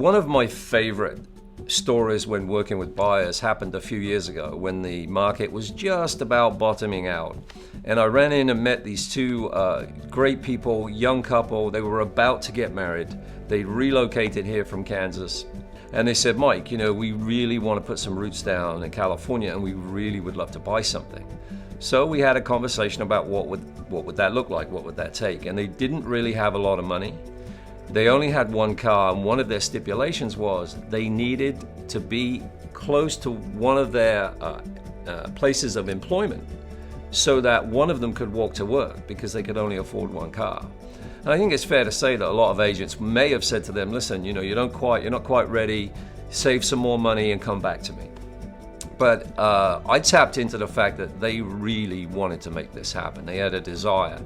One of my favorite stories when working with buyers happened a few years ago when the market was just about bottoming out. And I ran in and met these two great people, young couple. They were about to get married. They relocated here from Kansas. And they said, Mike, we really want to put some roots down in California and we really would love to buy something. So we had a conversation about what would that look like, what would that take? And they didn't really have a lot of money. They only had one car, and one of their stipulations was they needed to be close to one of their places of employment so that one of them could walk to work because they could only afford one car. And I think it's fair to say that a lot of agents may have said to them, listen, you're not quite ready, save some more money and come back to me. But I tapped into the fact that they really wanted to make this happen. They had a desire.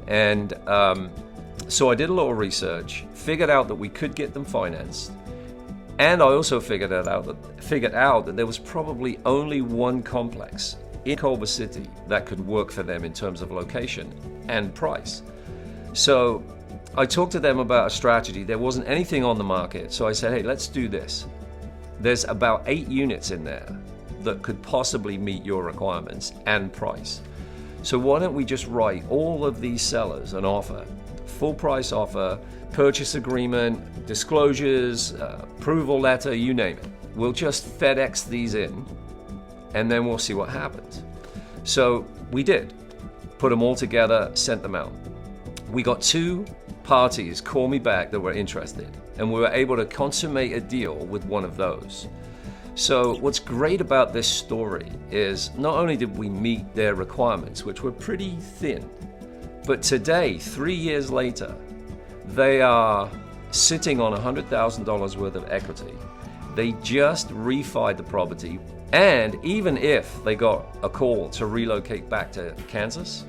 And so I did a little research, figured out that we could get them financed. And I also figured out that there was probably only one complex in Culver City that could work for them in terms of location and price. So I talked to them about a strategy. There wasn't anything on the market. So I said, hey, let's do this. There's about 8 units in there that could possibly meet your requirements and price. So why don't we just write all of these sellers an offer, full price offer, purchase agreement, disclosures, approval letter, you name it. We'll just FedEx these in and then we'll see what happens. So we did, put them all together, sent them out. We got 2 parties call me back that were interested, and we were able to consummate a deal with one of those. So what's great about this story is not only did we meet their requirements, which were pretty thin, but today, 3 years later, they are sitting on $100,000 worth of equity. They just refied the property, and even if they got a call to relocate back to Kansas,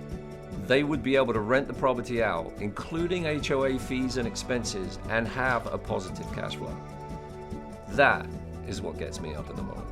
they would be able to rent the property out, including HOA fees and expenses, and have a positive cash flow. That is what gets me up in the morning.